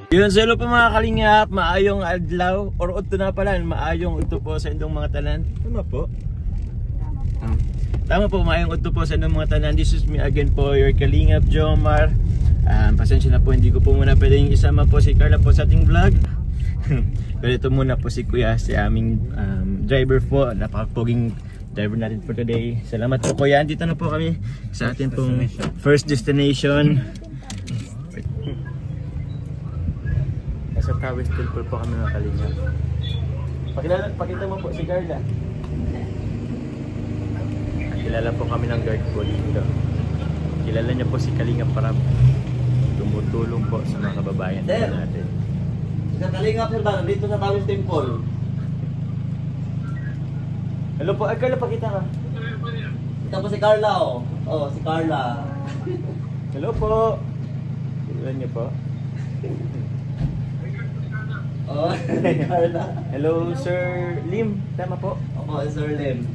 Yun, so hello po mga kalingap, maayong adlaw or udto na pala, maayong udto po sa indong mga tanan. Tama po? Tama po, maayong udto po sa indong mga tanan. This is me again po, your Kalingap Jomar. Pasensya na po, hindi ko po muna pwedeng isama po si Carla po sa ating vlog. Pero ito muna po si Kuya, si aming driver po, napakapoging driver natin for today. Salamat po Kuya, dito na po kami sa ating pong first destination. Sa Tawi Temple po kami mga kalingap. Pakita mo po si Carla. Kilala po kami ng guard po dito. Kilala niya po si Kalingap Parab. Tumutulong po sa mga kababayan natin. Sa Kalingap Parab dito sa Tawi Temple. Hello po, Carla, pakita ka. Ito po si Carla oh. Oh, si Carla. Hello po. Kilala niyo po. Oh, Carla. Hello Sir Lim, tama po? Opo, Sir Lim.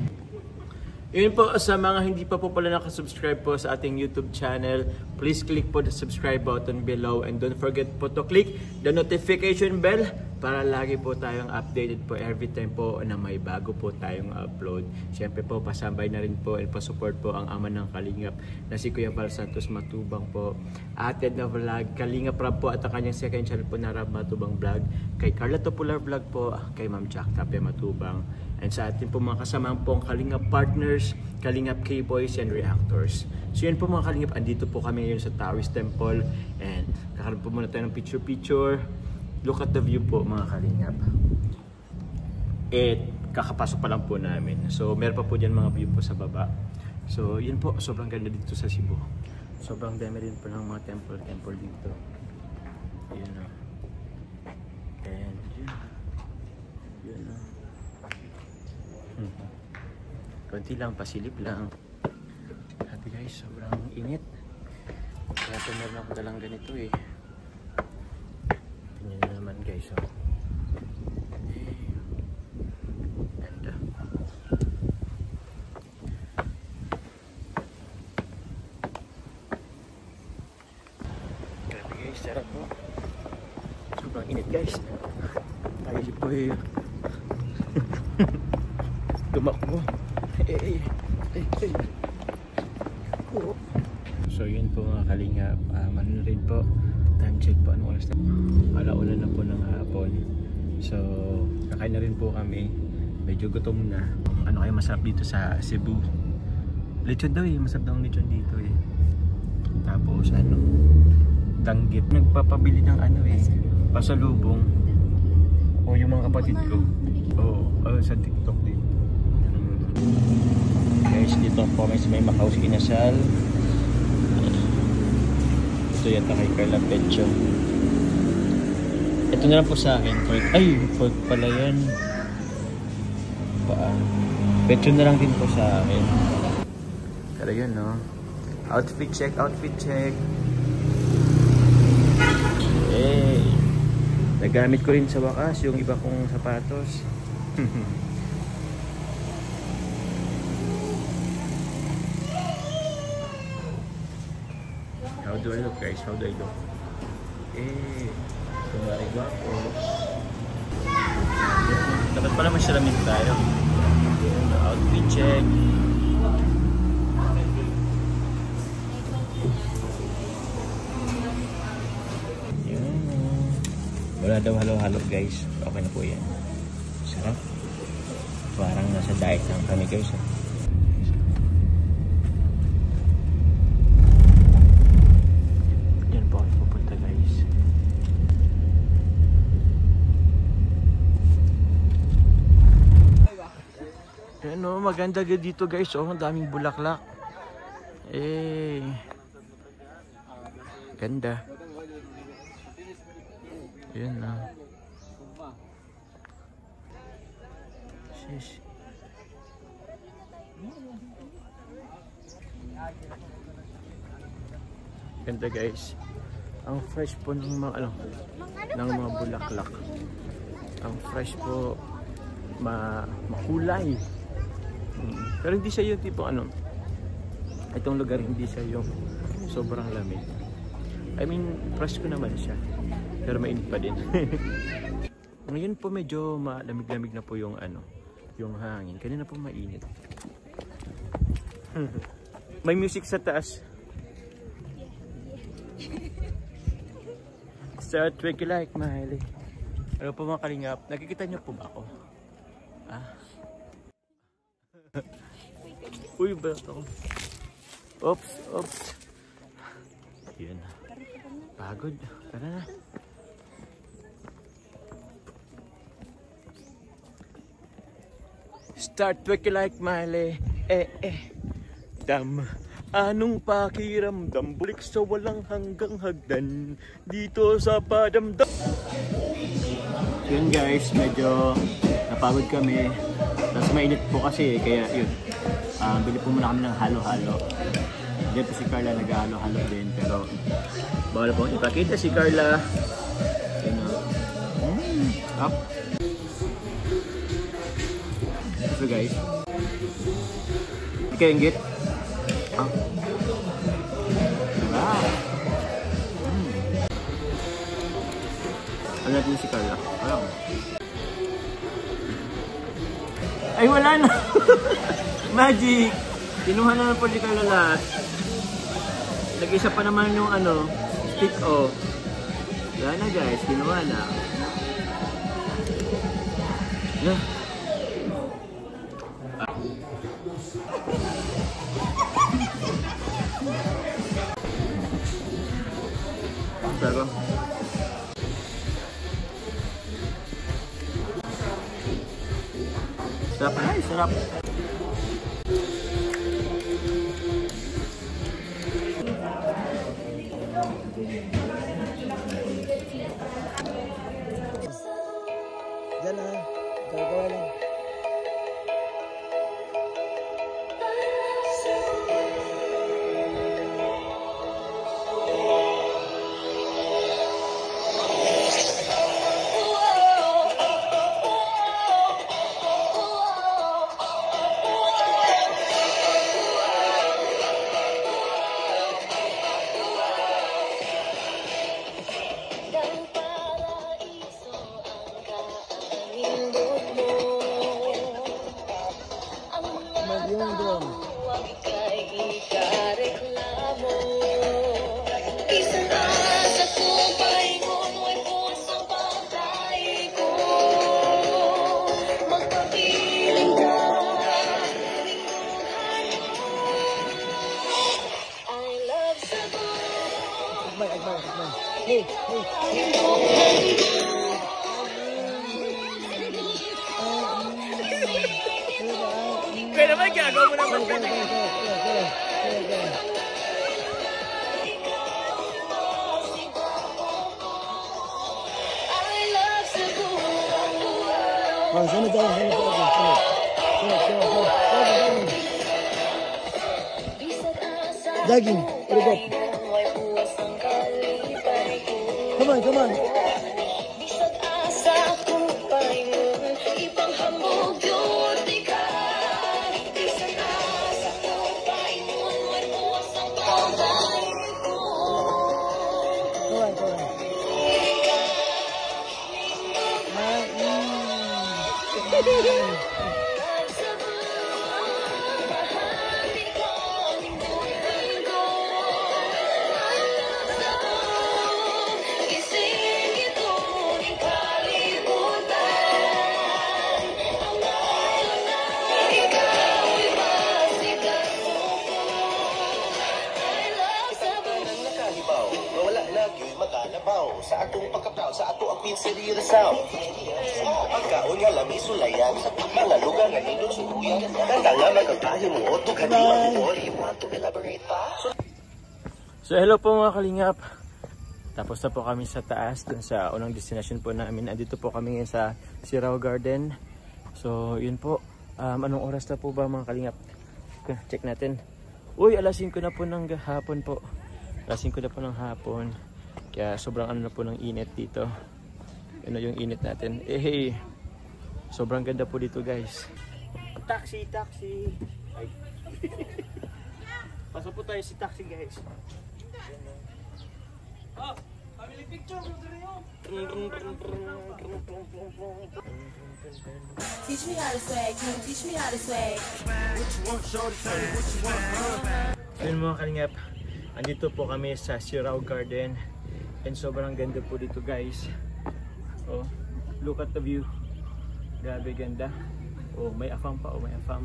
Yun po, sa mga hindi pa po pala nakasubscribe po sa ating YouTube channel, please click po the subscribe button below and don't forget po to click the notification bell para lagi po tayong updated po every time po na may bago po tayong upload. Siyempre po, pasambay na rin po and pa-support po ang ama ng Kalingap na si Kuya Val Santos Matubang po. Ated na vlog, Kalingap Rab po at ang kanyang second channel po na Rab Matubang Vlog. Kay Carla Topular Vlog po, kay Ma'am Jack Tape Matubang. And sa ating po mga kasamaang pong Kalingap partners, Kalingap K-Boys and Reactors. So yun po mga Kalingap, andito po kami ngayon sa Tawi Temple and kakaroon po muna tayo ng picture-picture. Look at the view po mga Kalingap. Kakapasok pa lang po namin. So meron pa po dyan mga view po sa baba. So yun po, sobrang ganda dito sa Cebu. Sobrang dami rin po ng mga temple dito. Ayun o. And yun o. Konti lang, pasilip lang. Happy guys, sobrang init. Kaya ito meron ako dalang ganito eh. Tingnan nyo naman guys oh. Ganda. Grabe guys, sarap po. Sobrang init guys. Tayo po eh. Tumakbo. So yun po mga Kalingap, manon rin po, time check po anong oras na, alauna na po ng hapon. So kakain na rin po kami, medyo gutom na. Ano kayo masarap dito sa Cebu? Lechon daw eh, masarap daw ang lechon dito eh. Tapos ano, danggit. Nagpapabili ng ano eh, pasalubong. O yung mga kapatid ko. Oo, sa TikTok din. Guys, dito po kami sa may Macau Inasal. Ito yata kay Carla Pecho. Ito na lang po sa akin. Ay, pork pala yan. Pecho na lang din po sa akin. Pero yun no. Outfit check, outfit check. Hey. Nagamit ko rin sa wakas yung iba kong sapatos. How do I look guys? How do I look? Kumari gwapo. Dapat pala masyalamin tayo. Outfit check. Yun. Wala daw halo-halo guys. Okay na po yan. Sarap. Parang nasa diet lang kami guys. Ano, maganda dito guys. Oh, ang daming bulaklak. Ganda. Yun na. Shish. Ganda guys. Ang fresh po ng mga ng mga bulaklak. Ang fresh po, makulay. Pero hindi siya yung tipo itong lugar hindi siya yung sobrang lamig. I mean, fresh ko naman siya. Pero mainit pa din. Ngayon po medyo malamig-lamig na po yung yung hangin. Kanina po mainit. May music sa taas. Start Twinkie Like Miley. Ano po mga kalingap? Nakikita niyo po ba ako? Ah? Uy, ba ito? Oops, oops. Yun. Pagod. Tara na. Start Twinkie Like Miley. Dam. Anong pakiramdam? Bulik sa walang hanggang hagdan dito sa padamdam. Yun guys, medyo napagod kami. Tapos mainit po kasi, kaya yun. Bili po muna kami ng halo-halo. Diyan po si Carla nag-halo-halo din. Pero bawal po ipakita si Carla. Yun o. Up. So guys. Ikaw yung git. Wow. Ano natin si Carla? Alam mo. Ay wala na. Magic. Kinuha na po si Carla lahat. Nag-isa pa naman yung stick o. Wala na guys. Kinuha na. Yeah. Sarap. Sarap. Ay, sarap. Diyan na. Gagawa lang. Hey, hey. Kaya naman gagawa mo naman ka. Sana tayo, Daging, urgot. Come on, come on. Sa atong pagkaplaw, sa ato ang pinsiri resaw. Pagkaon nga lami sulayan, mga lugar nga nindot suluyan. Ganda nga magkapahin mo, o tukadiwan mo, you want to elaborate pa? So hello po mga kalingap. Tapos na po kami sa taas, dun sa unang destination po namin. Andito po kami ngayon sa Sirao Garden. So yun po, anong oras na po ba mga kalingap? Check natin. Uy, alas 5 na po ng hapon po. Alas 5 na po ng hapon. Kaya sobrang na po ng init dito. Ano yung init natin. Hey, sobrang ganda po dito guys. Taxi, taxi. Ay. Pasok po tayo si taxi guys. Oh, Teach me how to swag, teach me how to swag. Yun mga kalingap, andito po kami sa Sirao Garden and sobrang ganda po dito guys. Oh, look at the view. Grabe ganda. Oh, may afam pa, oh may afam.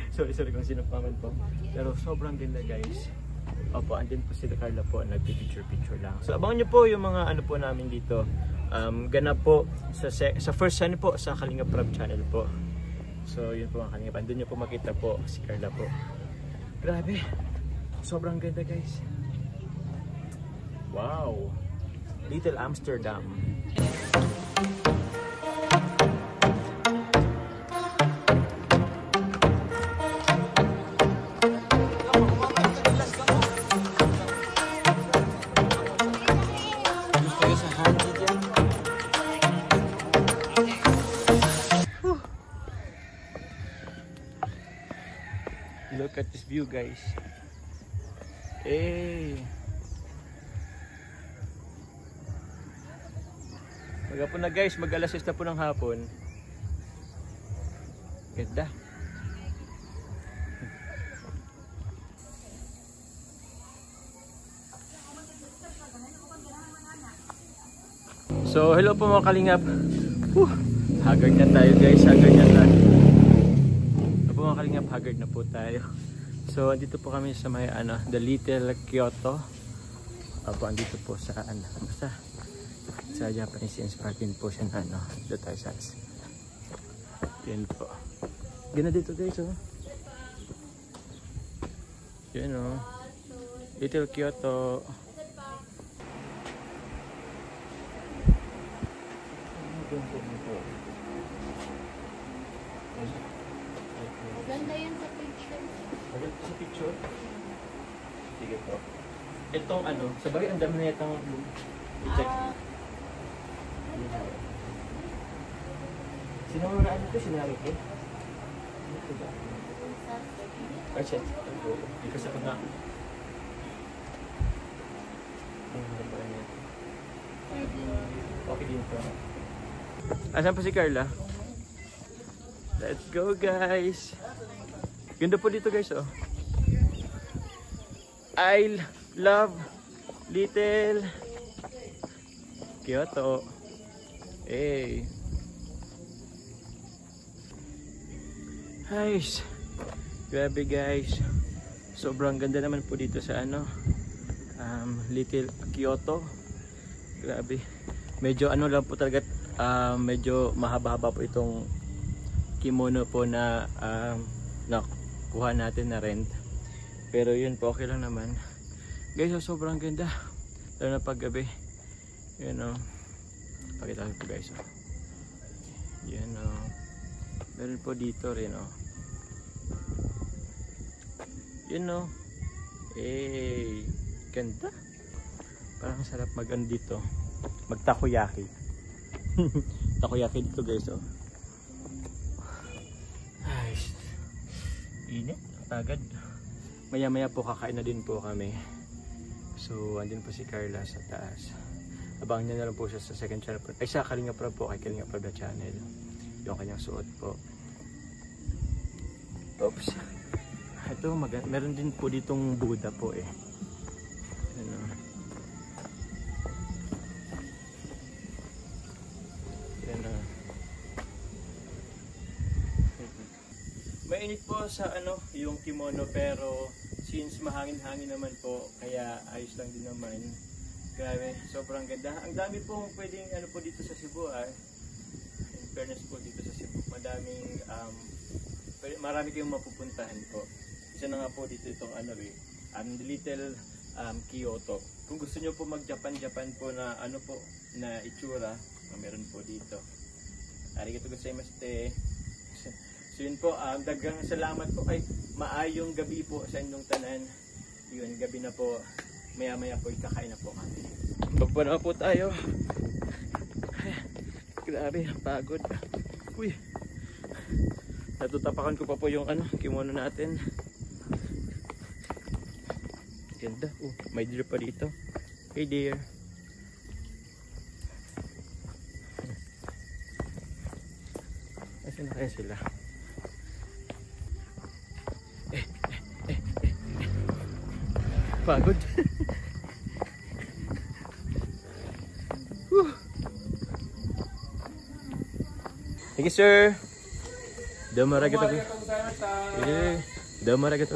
sorry kung sino pa man po. Pero sobrang ganda guys. Opo, andyan po si Carla po, nagpipicture lang. So abangan nyo po yung mga ano po namin dito. Ganap po sa first channel po, sa Kalingap Prab channel po. So yun po mga kalingap, andun nyo po makita po si Carla po. Grabe, sobrang ganda guys. Wow, Little Amsterdam. Look at this view guys. Hey. Magapon na guys, mag-alas 6 na po ng hapon. Ganda. So hello po mga kalingap. Haggard na tayo guys, haggard na tayo. Mga kalingap, haggard na po tayo. So andito po kami sa may The Little Kyoto. Apo andito po sa basta sa Japanese inspired din po siya na dito tayo sa yan po. Ganda dito guys oh. Yan oh. Little Kyoto. Ganda yan sa picture. Maganda sa picture? Sige po. Itong sa bagay ang dami na itong check. Sinamuraan ito, sinari ko. Ito ba? Kasi, hindi ko sa pag nga. Okay din po. Asan po si Carla? Let's go guys! Ganda po dito guys oh. I love Little Kyoto. Hey. Guys. Grabe guys. Sobrang ganda naman po dito sa Little Kyoto. Grabe. Medyo lang po talaga, medyo mahaba-haba po itong kimono po na nakuha natin na rent. Pero yun po, okay lang naman. Guys, sobrang ganda. Lalo na paggabi. Yun o. Pakita ko po guys o. Yan o. Meron po dito rin o. Yun o. Eh, ganda. Parang sarap dito. Mag-takoyaki. Takoyaki dito guys o. Init, agad. Maya-maya po kakain na din po kami. So, andin po si Carla sa taas. Abangan niya na lang po siya sa second channel po. Ay, sa Kalingap Prab po, kay Kalingap Prab na channel. Yung kanyang suot po. Oops. Ito, meron din po ditong Buddha po eh. Mainit po sa yung kimono, pero since mahangin-hangin naman po, kaya ayos lang din naman. Grabe, sobrang ganda. Ang dami pong pwedeng po dito sa Cebu in fairness po dito sa Cebu, marami kayong mapupuntahan po. Isa na nga po dito itong Little Kyoto. Kung gusto nyo po mag-Japan po na na itsura, meron po dito. Arigatou gozaimasu. So yun po, dagang salamat po. Ay, maayong gabi po sa inyong tanan. Yun, gabi na po. Maya-maya po, ikakain na po kami. Pagpo na po tayo. Grabe, pagod. Uy. Natutapakan ko pa po yung kimono natin. Ganda. May deer pa dito. Hey dear. Ano kaya sila? Pagod. Thank you, sir. Domo arigatou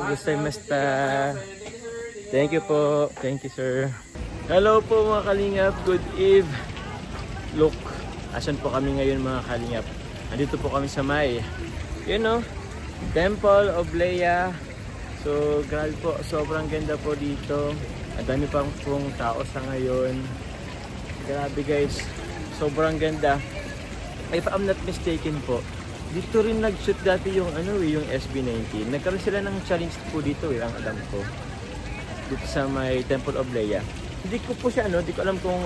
gozaimashita. Thank you po. Thank you, sir. Hello po mga kalingap. Good eve. Look, asan po kami ngayon mga kalingap? Andito po kami sa may, you know, Temple of Leia. So, grabe po. Sobrang ganda po dito. Ang dami pang tao sa ngayon. Grabe guys. Sobrang ganda. If I'm not mistaken po, dito rin nag-shoot dati yung yung SB19. Nagkaroon sila ng challenge po dito ang alam ko. Dito sa may Temple of Leia. Hindi ko po siya hindi ko alam kung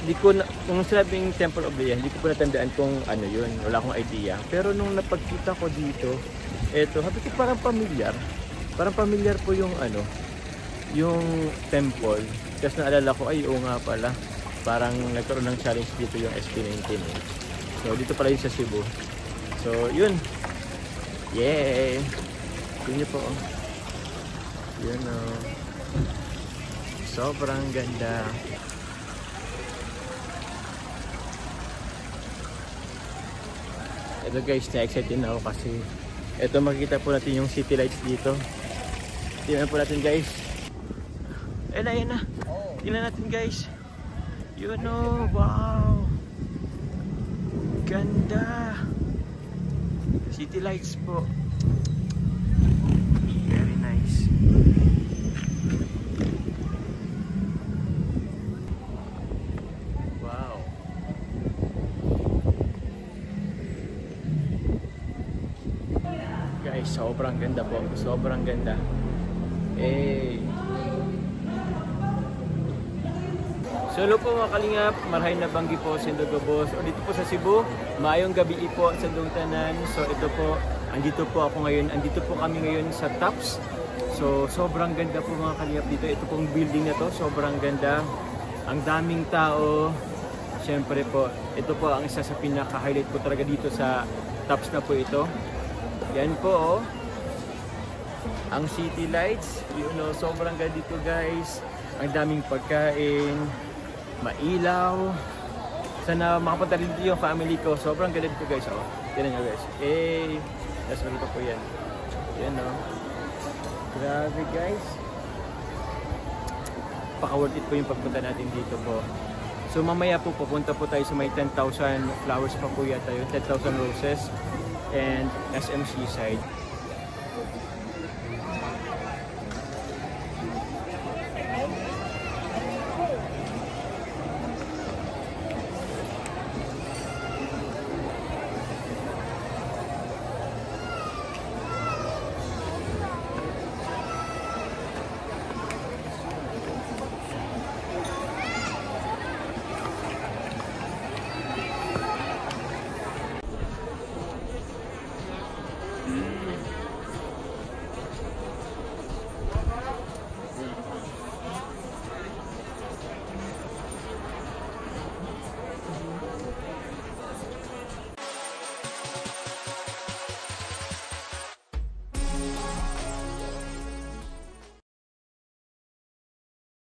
hindi ko kung sinabing Temple of Leia, hindi ko po natandaan kung yun. Wala akong idea. Pero nung napagkita ko dito, eto, sabi ko parang familiar. Parang familiar po yung yung temple. Kasi naalala ko, ay oo nga pala. Parang nagkaroon ng challenge dito yung SB19. So dito pala yun sa Cebu. So yun. Yay! Yun niyo po. Yun sobrang ganda. Ito guys, na-excited na ako kasi ito makikita po natin yung city lights dito. Tingnan po natin guys. Ayan na. Tingnan natin guys. Yun wow. Ganda. City lights po. Very nice. Wow. Guys, sobrang ganda po. Sobrang ganda. So hello po mga kalingap, marahay na banggi po sa Indogobos o dito po sa Cebu. Maayong gabi po sa Dong Tanan. So ito po, andito po ako ngayon, andito po kami ngayon sa Tops. So sobrang ganda po mga kalingap dito. Ito pong building na to, sobrang ganda. Ang daming tao. Siyempre po, ito po ang isa sa pinaka-highlight po talaga dito sa Tops na po ito. Yan po ang city lights. Sobrang ganda dito guys. Ang daming pagkain. Mailaw. Sana makapunta rin dito yung family ko. Sobrang ganda dito guys. Tignan nyo guys. That's malito po yan. Yan grabe guys. Paka-worth it po yung pagpunta natin dito po. So mamaya po pupunta po tayo sa may 10,000 flowers pa po yata yun. 10,000 roses. And SMC side.